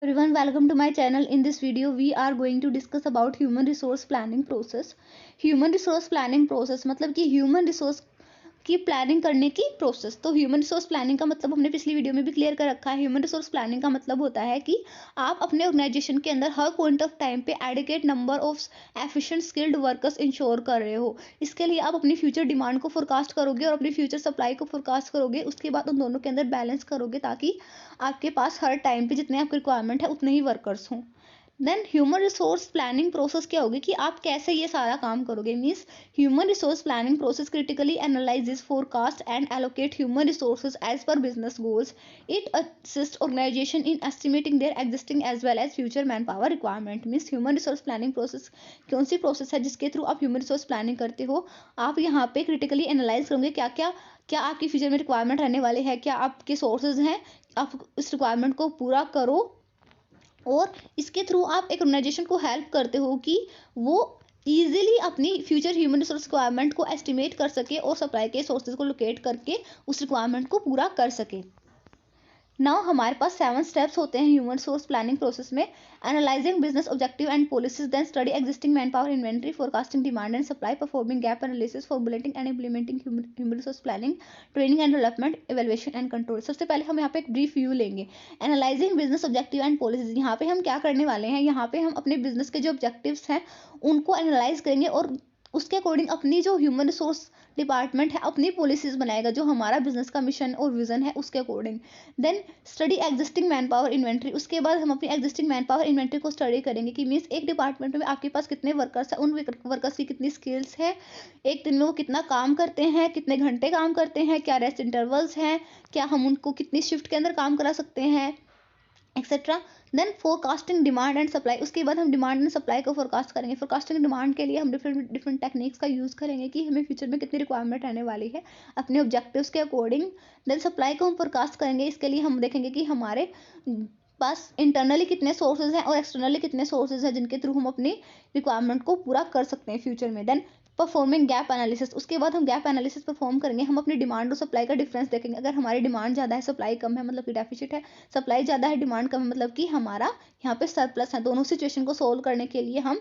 Everyone, welcome to my channel. In this video we are going to discuss about human resource planning process. Human resource planning process मतलब कि human resource की planning करने की process. तो human resource planning का मतलब हमने पिछली वीडियो में भी क्लियर कर रखा है। ह्यूमन रिसोर्स प्लानिंग का मतलब होता है कि आप अपने ऑर्गेनाइजेशन के अंदर हर पॉइंट ऑफ टाइम पे adequate number of efficient skilled workers ensure कर रहे हो। इसके लिए आप अपनी फ्यूचर डिमांड को फोरकास्ट करोगे और अपनी फ्यूचर सप्लाई को फोरकास्ट करोगे। उसके बाद उन दोनों के अंदर बैलेंस करोगे ताकि आपके पास हर टाइम पे जितने आपकी रिक्वायरमेंट है उतने ही वर्कर्स हों। Then human resource planning process क्या होगी कि आप कैसे ये सारा काम करोगे। Means human resource planning process critically analyzes, forecast and allocate human resources as per business goals. It assists organization in estimating their existing as well as future manpower requirement. Means human resource planning process कौन सी process है जिसके through आप human resource planning करते हो। आप यहाँ पे critically analyse करोगे क्या आपकी फ्यूचर में रिक्वायरमेंट रहने वाले हैं, क्या आपके सोर्सेज हैं, आप इस रिक्वायरमेंट को पूरा करो। और इसके थ्रू आप एक ऑर्गेनाइजेशन को हेल्प करते हो कि वो ईजिली अपनी फ्यूचर ह्यूमन रिसोर्स रिक्वायरमेंट को एस्टिमेट कर सके और सप्लाई के सोर्सेज को लोकेट करके उस रिक्वायरमेंट को पूरा कर सके। नाउ हमारे पास 7 स्टेप्स होते हैं ह्यूमन रिसोर्स प्लानिंग प्रोसेस में। Analysing business objective and policies, then study existing man power inventory, forecasting demand and supply, performing gap analysis, formulating and implementing human resource planning, training and development, evaluation and control. सबसे पहले हम यहाँ पे एक brief view लेंगे। Analysing business objective and policies, यहाँ पे हम क्या करने वाले हैं, यहाँ पे हम अपने बिजनेस के जो ऑब्जेक्टिव्स हैं उनको एनालाइज करेंगे और उसके अकॉर्डिंग अपनी जो ह्यूमन रिसोर्स डिपार्टमेंट है अपनी पॉलिसीज बनाएगा जो हमारा बिजनेस का मिशन और विजन है उसके अकॉर्डिंग। Then study existing man power inventory, उसके बाद हम अपनी एग्जिस्टिंग मैन पावर इन्वेंट्री को स्टडी करेंगे कि मीन्स एक डिपार्टमेंट में आपके पास कितने वर्कर्स हैं, उन वर्कर्स की कितनी स्किल्स है, एक दिन में वो कितना काम करते हैं, कितने घंटे काम करते हैं, क्या रेस्ट इंटरवल्स हैं, क्या हम उनको कितनी शिफ्ट के अंदर काम करा सकते हैं, etcetera. Then forecasting demand and supply, उसके बाद हम डिमांड एंड सप्लाई को फोरकास्ट करेंगे। फोरकास्टिंग डिमांड के लिए हम डिफरेंट डिफरेंट टेक्निक्स का यूज़ करेंगे कि हमें फ्यूचर में कितनी रिक्वायरमेंट रहने वाली है अपने ऑब्जेक्टिव्स के अकॉर्डिंग। देन सप्लाई को हम फोरकास्ट करेंगे, इसके लिए हम देखेंगे कि हमारे पास इंटरनली कितने सोर्सेज हैं और एक्सटर्नली कितने सोर्सेज हैं जिनके थ्रू हम अपनी रिक्वायरमेंट को पूरा कर सकते हैं फ्यूचर में। देन परफॉर्मिंग गैप एनालिसिस, उसके बाद हम गैप एनालिसिस परफॉर्म करेंगे। हम अपनी डिमांड और सप्लाई का डिफरेंस देखेंगे। अगर हमारी डिमांड ज़्यादा है सप्लाई कम है मतलब कि डेफिसिट है, सप्लाई ज़्यादा है डिमांड कम है मतलब कि हमारा यहाँ पे सरप्लस है। दोनों सिचुएशन को सोल्व करने के लिए हम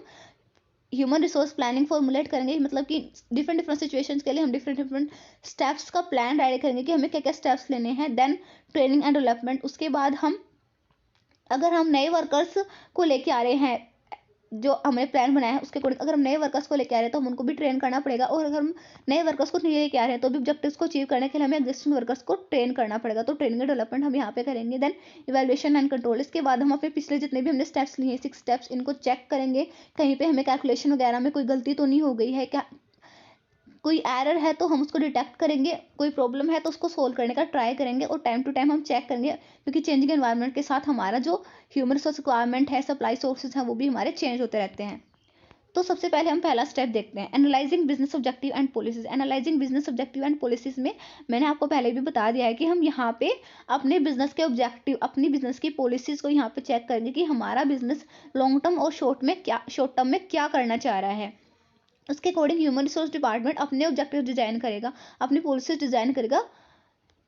ह्यूमन रिसोर्स प्लानिंग फॉर्मुलेट करेंगे, मतलब कि डिफरेंट डिफरेंट सिचुएशंस के लिए हम डिफरेंट डिफरेंट स्टेप्स का प्लान रेडी करेंगे कि हमें क्या क्या स्टेप्स लेने हैं। देन ट्रेनिंग एंड डेवलपमेंट, उसके बाद हम अगर हम नए वर्कर्स को लेके आ रहे हैं जो हमने प्लान बनाया है उसके अकॉर्डिंग, अगर हम नए वर्कर्स को लेके आ रहे हैं तो हम उनको भी ट्रेन करना पड़ेगा और अगर हम नए वर्कर्स को नहीं लेके आ रहे हैं तो भी ऑब्जेक्टिव्स को अचीव करने के लिए हमें एग्जिस्टिंग वर्कर्स को ट्रेन करना पड़ेगा। तो ट्रेनिंग एंड डेवलपमेंट हम यहाँ पे करेंगे। देन इवैल्यूएशन एंड कंट्रोल, इसके बाद हम अपने पिछले जितने भी हमने स्टेप्स लिए हैं 6 स्टेप्स इनको चेक करेंगे कहीं पे हमें कैलकुलेशन वगैरह में कोई गलती तो नहीं हो गई है क्या, कोई एरर है तो हम उसको डिटेक्ट करेंगे, कोई प्रॉब्लम है तो उसको सोल्व करने का ट्राई करेंगे और टाइम टू टाइम हम चेक करेंगे क्योंकि चेंजिंग एनवायरनमेंट के साथ हमारा जो ह्यूमन रिसोर्स रिक्वायरमेंट है, सप्लाई सोर्सेज हैं वो भी हमारे चेंज होते रहते हैं। तो सबसे पहले हम पहला स्टेप देखते हैं, analysing business objective and policies. Analysing business objective and policies में मैंने आपको पहले भी बता दिया है कि हम यहाँ पे अपने बिजनेस के ऑब्जेक्टिव, अपनी बिजनेस की पॉलिसीज को यहाँ पे चेक करेंगे कि हमारा बिजनेस लॉन्ग टर्म और शॉर्ट टर्म में क्या करना चाह रहा है। उसके अकॉर्डिंग ह्यूमन रिसोर्स डिपार्टमेंट अपने ऑब्जेक्टिव डिजाइन करेगा, अपनी पॉलिसीज डिजाइन करेगा।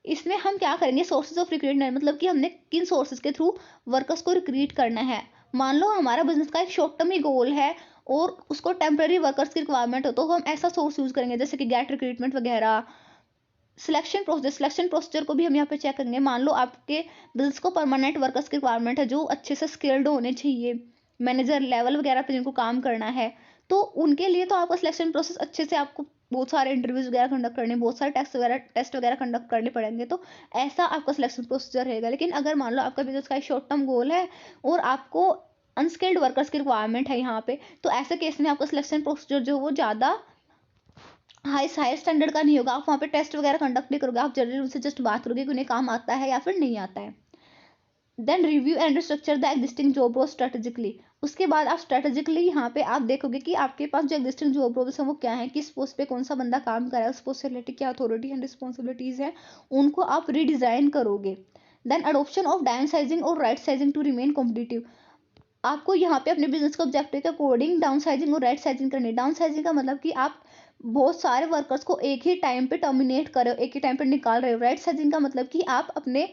इसमें हम क्या करेंगे, सोर्सेज ऑफ रिक्रूटमेंट, मतलब कि हमने किन सोर्सेज के थ्रू वर्कर्स को रिक्रूट करना है। मान लो हमारा बिजनेस का एक शॉर्ट टर्म ही गोल है और उसको टेम्पररी वर्कर्स की रिक्वायरमेंट हो तो हम ऐसा सोर्स यूज करेंगे जैसे कि गेट रिक्रूटमेंट वगैरह। सिलेक्शन प्रोसीजर को भी हम यहाँ पे चेक करेंगे। मान लो आपके बिजनेस को परमानेंट वर्कर्स की रिक्वायरमेंट है जो अच्छे से स्किल्ड होने चाहिए, मैनेजर लेवल वगैरह पे जिनको काम करना है, तो उनके लिए तो आपका सिलेक्शन प्रोसेस अच्छे से, आपको बहुत सारे इंटरव्यूज वगैरह कंडक्ट करने, बहुत सारे टेस्ट वगैरह कंडक्ट करने पड़ेंगे, तो ऐसा आपका सिलेक्शन प्रोसीजर रहेगा। लेकिन अगर मान लो आपका बिजनेस का एक शॉर्ट टर्म गोल है और आपको अनस्किल्ड वर्कर्स की रिक्वायरमेंट है यहाँ पे, तो ऐसे केस में आपका सिलेक्शन प्रोसीजर जो वो ज़्यादा हाई स्टैंडर्ड का नहीं होगा। आप वहाँ पे टेस्ट वगैरह कंडक्ट नहीं करोगे, आप जनरली उनसे जस्ट बात करोगे कि उन्हें काम आता है या फिर नहीं आता है। Then review and restructure the existing job role strategically, उसके बाद आप स्ट्रेटेजिकली यहाँ पे आप देखोगे कि आपके पास जो एग्जिस्टिंग जॉब रोल्स हैं वो क्या है, किस पोस्ट पे कौन सा बंदा काम कर रहा है, उस पोस्ट से रिलेटेड क्या अथॉरिटी एंड रिस्पॉन्सिबिलिटीज है, उनको आप रीडिजाइन करोगे। Then adoption of down sizing और right sizing to remain competitive, आपको यहाँ पे अपने बिजनेस के ऑब्जेक्टिव के अकॉर्डिंग डाउन साइजिंग और राइट साइजिंग करनी है। डाउन साइजिंग का मतलब कि आप बहुत सारे वर्कर्स को एक ही टाइम पे टर्मिनेट कर रहे हो, एक ही टाइम पे निकाल रहे हो। राइट साइजिंग का मतलब कि आप अपने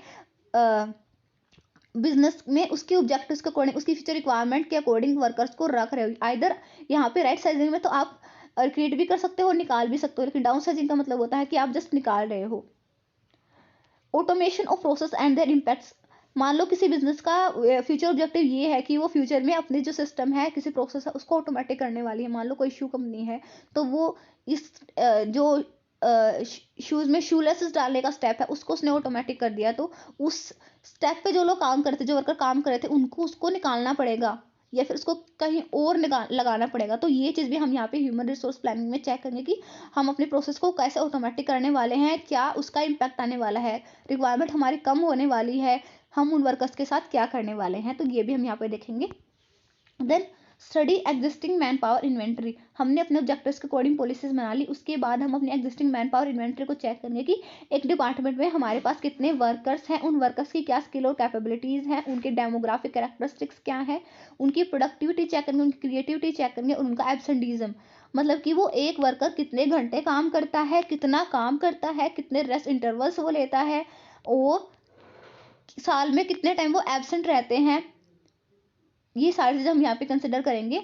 बिजनेस में उसके ऑब्जेक्टिव्स के अकॉर्डिंग, उसकी फ्यूचर रिक्वायरमेंट के अकॉर्डिंग वर्कर्स को रख रहे हो। आइदर यहाँ पे राइट साइजिंग में तो आप क्रिएट भी कर सकते हो, निकाल भी सकते हो, लेकिन डाउन साइजिंग का मतलब होता है कि आप जस्ट निकाल रहे हो। Automation of process and their impacts, मान लो किसी बिजनेस का फ्यूचर ऑब्जेक्टिव ये है कि वो फ्यूचर में अपने जो सिस्टम है, किसी प्रोसेस है, उसको ऑटोमेटिक करने वाली है। मान लो कोई शू कंपनी है, तो वो इस जो शूज में शूलेसेस डालने का स्टेप है उसको उसने ऑटोमेटिक कर दिया, तो उस स्टेप पे जो लोग काम करते, जो वर्कर काम कर रहे थे, उनको उसको निकालना पड़ेगा या फिर उसको कहीं और लगाना पड़ेगा। तो ये चीज़ भी हम यहाँ पे ह्यूमन रिसोर्स प्लानिंग में चेक करेंगे कि हम अपने प्रोसेस को कैसे ऑटोमेटिक करने वाले हैं, क्या उसका इम्पैक्ट आने वाला है, रिक्वायरमेंट हमारी कम होने वाली है, हम उन वर्कर्स के साथ क्या करने वाले हैं, तो ये भी हम यहाँ पे देखेंगे। Then study existing man power inventory, हमने अपने ऑब्जेक्टिव्स के अकॉर्डिंग पॉलिसीज बना ली, उसके बाद हम अपनी एग्जिस्टिंग मैन पावर इन्वेंट्री को चेक करेंगे कि एक डिपार्टमेंट में हमारे पास कितने वर्कर्स हैं, उन वर्कर्स की क्या स्किल और कैपेबिलिटीज़ हैं, उनके डेमोग्राफिक कैरेक्टरिस्टिक्स क्या है, उनकी प्रोडक्टिविटी चेक करेंगे, उनकी क्रिएटिविटी चेक करेंगे, और उनका एब्सेंटीज्म, मतलब कि वो एक वर्कर कितने घंटे काम करता है, कितना काम करता है, कितने रेस्ट इंटरवल्स वो लेता है, और साल में कितने टाइम वो एब्सेंट रहते हैं। ये सारी चीज़ें हम यहाँ पे कंसिडर करेंगे।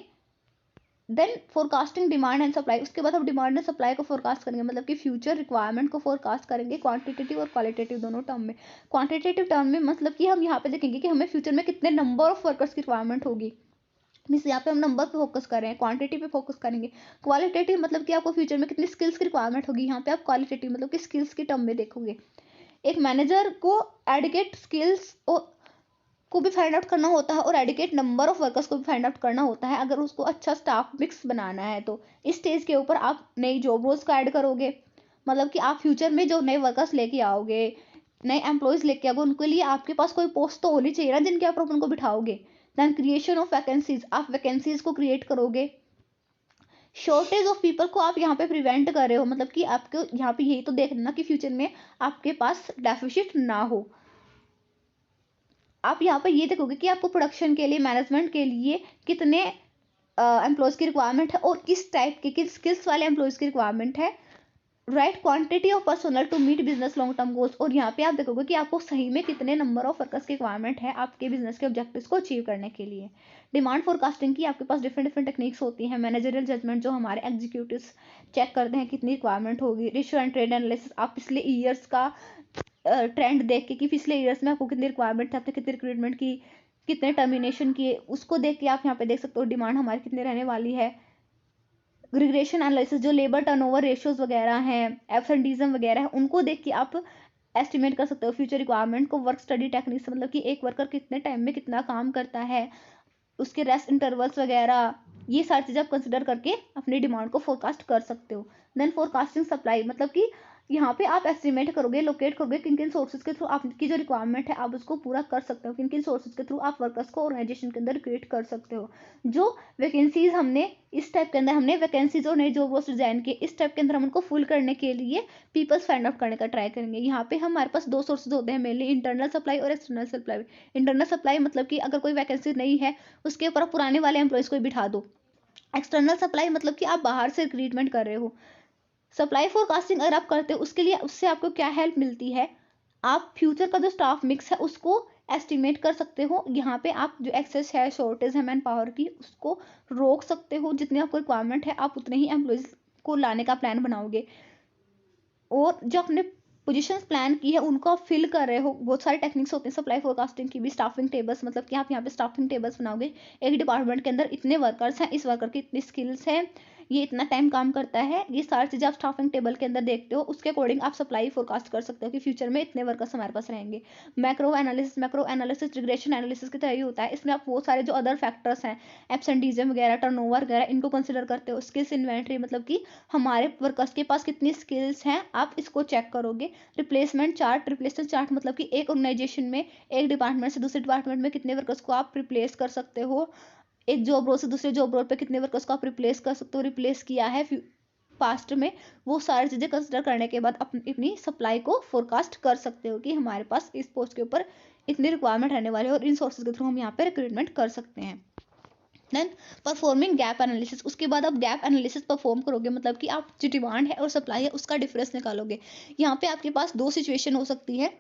Then forecasting demand and supply, उसके बाद हम डिमांड एंड सप्लाई को फोरकास्ट करेंगे, मतलब कि फ्यूचर रिक्वायरमेंट को फोरकास्ट करेंगे, क्वांटिटेटिव और क्वालिटेटिव दोनों टर्म में। क्वांटिटेटिव टर्म में मतलब कि हम यहाँ पे देखेंगे कि हमें फ्यूचर में कितने नंबर ऑफ वर्कर्स की रिक्वायरमेंट होगी, मीन्स यहाँ पे हम नंबर पे फोकस कर रहे हैं, क्वांटिटी पे फोकस करेंगे। क्वालिटेटिव मतलब कि आपको फ्यूचर में कितनी स्किल्स की रिक्वायरमेंट होगी, यहाँ पे आप क्वालिटेटिव मतलब कि स्किल्स की टर्म में देखोगे। एक मैनेजर को एडिकेट स्किल्स को भी फाइंड आउट करना होता है और एडिकेट नंबर ऑफ वर्कर्स को भी फाइंड आउट करना होता है, अगर उसको अच्छा स्टाफ मिक्स बनाना है। तो इस स्टेज के ऊपर आप नई जॉब रोल्स का ऐड करोगे, मतलब कि आप फ्यूचर में जो नए वर्कर्स लेके आओगे, नए एम्प्लॉयज लेके आओगे, उनके लिए आपके पास कोई पोस्ट तो होनी चाहिए ना जिनके आप उनको बिठाओगे। देन क्रिएशन ऑफ वैकेंसीज, आप वैकेंसीज को क्रिएट करोगे। शॉर्टेज ऑफ पीपल को आप यहाँ पे प्रिवेंट कर रहे हो, मतलब कि आपको यहाँ पे यही तो देख लेना कि फ्यूचर में आपके पास डेफिसिट ना हो। आप यहाँ पर ये देखोगे कि आपको प्रोडक्शन के लिए, मैनेजमेंट के लिए कितने एम्प्लॉयज़ की रिक्वायरमेंट है और किस टाइप के, किस स्किल्स वाले एम्प्लॉयज़ की रिक्वायरमेंट है। Right quantity of personnel to meet business long term goals, और यहाँ पे आप देखोगे कि आपको सही में कितने नंबर ऑफ वर्कर्स की रिक्वायरमेंट है आपके बिजनेस के ऑब्जेक्टिव्स को अचीव करने के लिए। डिमांड फोरकास्टिंग की आपके पास डिफरेंट डिफरेंट टेक्निक्स होती हैं। मैनेजरियल जजमेंट, जो हमारे एग्जीक्यूटिव्स चेक करते हैं कितनी रिक्वायरमेंट होगी। रेशियो एंड ट्रेड एनालिसिस, आप पिछले ईयर्स का ट्रेंड देख के कि पिछले ईयर्स में आपको कितनी रिक्वायरमेंट है, आपने कितनी रिक्रूटमेंट की, कितने टर्मिनेशन किए, उसको देख के आप यहाँ पे देख सकते हो डिमांड हमारी कितनी रहने वाली है। रिग्रेशन एनालिसिस, जो लेबर टर्नओवर रेशियोज वगैरह हैं, एब्सेंटीज्म वगैरह है, उनको देख के आप एस्टिमेट कर सकते हो फ्यूचर रिक्वायरमेंट को। वर्क स्टडी टेक्निक्स, मतलब कि एक वर्कर कितने टाइम में कितना काम करता है, उसके रेस्ट इंटरवल्स वगैरह, ये सारी चीज़ें आप कंसिडर करके अपनी डिमांड को फोरकास्ट कर सकते हो। देन फोरकास्टिंग सप्लाई, मतलब कि यहाँ पे आप एस्टिमेट करोगे, लोकेट करोगे किन किन सोर्सेज के थ्रू आपकी जो रिक्वायरमेंट है आप उसको पूरा कर सकते हो, किन किन सोर्सेज के थ्रू आप वर्कर्स को ऑर्गेनाइजेशन के अंदर क्रिएट कर सकते हो। जो वैकेंसीज हमने इस टाइप के अंदर, हमने वैकेंसीज और नए जॉब रोल्स डिजाइन किए, इस टाइप के अंदर हम उनको फुल करने के लिए पीपल्स फाइंड आउट करने का ट्राई करेंगे। यहाँ पे हमारे पास दो सोर्सेज होते हैं मेनली, इंटरनल सप्लाई और एक्सटर्नल सप्लाई। इंटरनल सप्लाई मतलब कि अगर कोई वैकेंसी नहीं है उसके ऊपर पुराने वाले एम्प्लॉयज़ को बिठा दो। एक्सटर्नल सप्लाई मतलब कि आप बाहर से रिक्रूटमेंट कर रहे हो। सप्लाई फोरकास्टिंग अगर आप करते हो उसके लिए, उससे आपको क्या हेल्प मिलती है, आप फ्यूचर का जो स्टाफ मिक्स है उसको एस्टिमेट कर सकते हो। यहाँ पे आप जो एक्सेस है, शॉर्टेज है मैन पावर की, उसको रोक सकते हो। जितनी आपको रिक्वायरमेंट है आप उतने ही एम्प्लॉयज़ को लाने का प्लान बनाओगे, और जो अपने पोजीशंस प्लान की है उनको आप फिल कर रहे हो। बहुत सारे टेक्निक्स होते हैं सप्लाई फोरकास्टिंग की भी। स्टाफिंग टेबल्स, मतलब कि आप यहाँ पे स्टाफिंग टेबल्स बनाओगे, एक डिपार्टमेंट के अंदर इतने वर्कर्स हैं, इस वर्कर की इतनी स्किल्स हैं, ये इतना टाइम काम करता है, ये सारी चीज़ें आप स्टाफिंग टेबल के अंदर देखते हो। उसके अकॉर्डिंग आप सप्लाई फोरकास्ट कर सकते हो कि फ्यूचर में इतने वर्कर्स हमारे पास रहेंगे। मैक्रो एनालिसिस रिग्रेशन एनालिसिस की तरह ही होता है। इसमें आप वो सारे जो अदर फैक्टर्स हैं, एब्सेंटीज्म वगैरह, टर्नओवर वगैरह, इनको कंसिडर करते हो। स्किल्स इन्वेंट्री, मतलब कि हमारे वर्कर्स के पास कितनी स्किल्स हैं, आप इसको चेक करोगे। रिप्लेसमेंट चार्ट मतलब कि एक ऑर्गेनाइजेशन में एक डिपार्टमेंट से दूसरे डिपार्टमेंट में कितने वर्कर्स को आप रिप्लेस कर सकते हो, एक जॉब रोल से दूसरे जॉब रोल पे कितने वर्कर्स को आप रिप्लेस कर सकते हो, रिप्लेस किया है पास्ट में। वो सारी चीज़ें कंसिडर करने के बाद अपनी सप्लाई को फोरकास्ट कर सकते हो कि हमारे पास इस पोस्ट के ऊपर इतनी रिक्वायरमेंट रहने वाली है और इन सोर्सेज के थ्रू हम यहाँ पे रिक्रूटमेंट कर सकते हैं। देन परफॉर्मिंग गैप एनालिसिस, उसके बाद आप गैप एनालिसिस परफॉर्म करोगे, मतलब कि आप जो डिमांड है और सप्लाई है उसका डिफरेंस निकालोगे। यहाँ पे आपके पास दो सिचुएशन हो सकती है।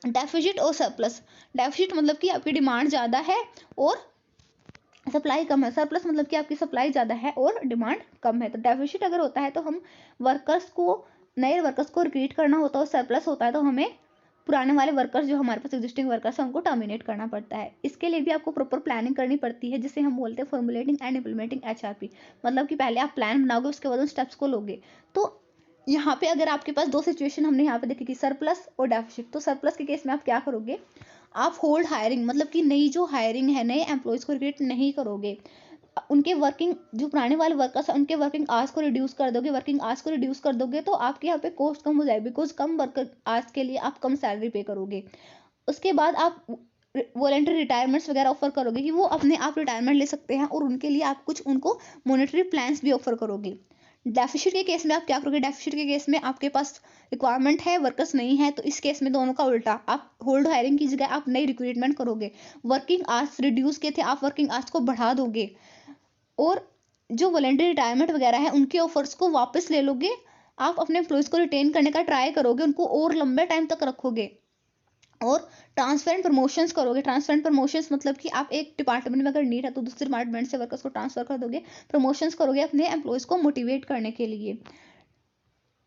डेफिसिट और सरप्लस। डेफिसिट मतलब कि आपकी डिमांड ज़्यादा है और सप्लाई कम है। सरप्लस मतलब कि आपकी सप्लाई ज़्यादा है और डिमांड कम है। तो डेफिसिट अगर होता है तो हम नए वर्कर्स को रिक्रूट करना होता है, और सरप्लस होता है तो हमें पुराने वाले वर्कर्स जो हमारे पास एग्जिस्टिंग वर्कर्स हैं उनको टर्मिनेट करना पड़ता है। इसके लिए भी आपको प्रॉपर प्लानिंग करनी पड़ती है, जिसे हम बोलते हैं फॉर्मुलेटिंग एंड इंप्लीमेंटिंग HRP। मतलब कि पहले आप प्लान बनाओगे, उसके बाद उन स्टेप्स को लोगे। तो यहाँ पे अगर आपके पास दो सिचुएशन हमने यहाँ पे देखी कि सरप्लस और डेफिसिट। तो सरप्लस के केस में आप क्या करोगे, आप होल्ड हायरिंग मतलब कि नई जो हायरिंग है, नए एम्प्लॉयज़ को रिक्रूट नहीं करोगे। उनके वर्किंग जो पुराने वाले वर्कर्स हैं उनके वर्किंग आवर्स को रिड्यूस कर दोगे। वर्किंग आवर्स को रिड्यूस कर दोगे तो आपके यहाँ पे कॉस्ट कम हो जाएगी, बिकॉज कम वर्कर आवर्स के लिए आप कम सैलरी पे करोगे। उसके बाद आप वॉलंटरी रिटायरमेंट्स वगैरह ऑफर करोगे कि वो अपने आप रिटायरमेंट ले सकते हैं, और उनके लिए आप कुछ उनको मॉनेटरी प्लान्स भी ऑफर करोगे। डेफिसिट के केस में आप क्या करोगे, डेफिसिट के केस में आपके पास रिक्वायरमेंट है, वर्कर्स नहीं है, तो इस केस में दोनों का उल्टा, आप होल्ड हायरिंग की जगह आप नई रिक्रूटमेंट करोगे। वर्किंग आवर्स रिड्यूस किए थे, आप वर्किंग आवर्स को बढ़ा दोगे, और जो वॉलंटरी रिटायरमेंट वगैरह है उनके ऑफर्स को वापस ले लोगे। आप अपने एम्प्लॉयज़ को रिटेन करने का ट्राई करोगे, उनको और लंबे टाइम तक रखोगे, और ट्रांसफर एंड प्रमोशंस करोगे। ट्रांसफर एंड प्रमोशंस मतलब कि आप एक डिपार्टमेंट में अगर नीड है तो दूसरे डिपार्टमेंट से वर्कर्स को ट्रांसफर कर दोगे। प्रमोशंस करोगे अपने एम्प्लॉयज़ को मोटिवेट करने के लिए।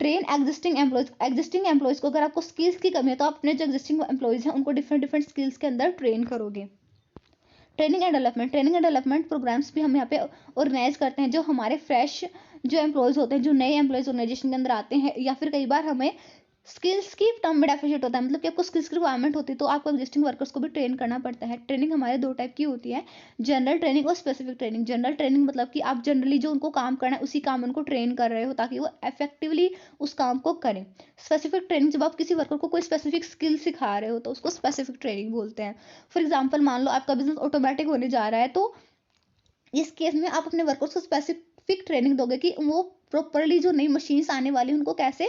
ट्रेन एग्जिस्टिंग एम्प्लॉयज़ को, अगर आपको स्किल्स की कमी है तो आप अपने जो एग्जिस्टिंग एम्प्लॉयज़ हैं उनको डिफरेंट डिफरेंट स्किल्स के अंदर ट्रेन करोगे। ट्रेनिंग एंड डेवलपमेंट प्रोग्राम्स भी हम यहाँ पे ऑर्गेनाइज करते हैं। जो हमारे फ्रेश जो एम्प्लॉयज़ होते हैं, जो नए एम्प्लॉयज़ ऑर्गेनाइजेशन के अंदर आते हैं, या फिर कई बार हमें स्किल्स की टर्म में डेफिसिट होता है, मतलब कि आपको स्किल्स की रिक्वायरमेंट होती है, तो आपको एग्जिस्टिंग वर्कर्स को भी ट्रेन करना पड़ता है। ट्रेनिंग हमारे दो टाइप की होती है, जनरल ट्रेनिंग और स्पेसिफिक ट्रेनिंग। जनरल ट्रेनिंग मतलब कि आप जनरली जो उनको काम करना है उसी काम में उनको ट्रेन कर रहे हो ताकि वो इफेक्टिवली उस काम को करें। स्पेसिफिक ट्रेनिंग, जब आप किसी वर्कर को कोई स्पेसिफिक स्किल सिखा रहे हो तो उसको स्पेसिफिक ट्रेनिंग बोलते हैं। फॉर एग्जाम्पल, मान लो आपका बिजनेस ऑटोमेटिक होने जा रहा है, तो इस केस में आप अपने वर्कर्स को स्पेसिफिक ट्रेनिंग दोगे कि वो प्रॉपरली जो नई मशीन्स आने वाली उनको कैसे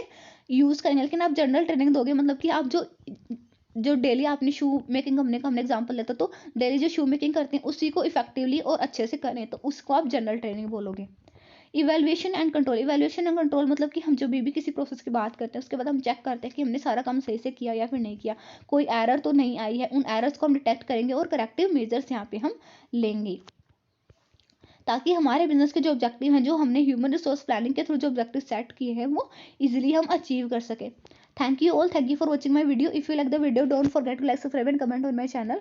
यूज़ करेंगे। लेकिन आप जनरल ट्रेनिंग दोगे, मतलब कि आप जो डेली आपने शू मेकिंग हमने एग्जांपल लेते तो डेली जो शू मेकिंग करते हैं उसी को इफेक्टिवली और अच्छे से करें, तो उसको आप जनरल ट्रेनिंग बोलोगे। इवेल्युएशन एंड कंट्रोल मतलब कि हम जो भी किसी प्रोसेस की बात करते हैं उसके बाद हम चेक करते हैं कि हमने सारा काम सही से किया या फिर नहीं किया, कोई एरर तो नहीं आई है। उन एरर्स को हम डिटेक्ट करेंगे और करेक्टिव मेजर्स यहाँ पे हम लेंगे, ताकि हमारे बिजनेस के जो ऑब्जेक्टिव हैं, जो हमने ह्यूमन रिसोर्स प्लानिंग के थ्रू जो ऑब्जेक्टिव सेट किए हैं, वो इजीली हम अचीव कर सके। Thank you all, thank you for watching my video. If you like the video, don't forget to like, subscribe and comment on my channel.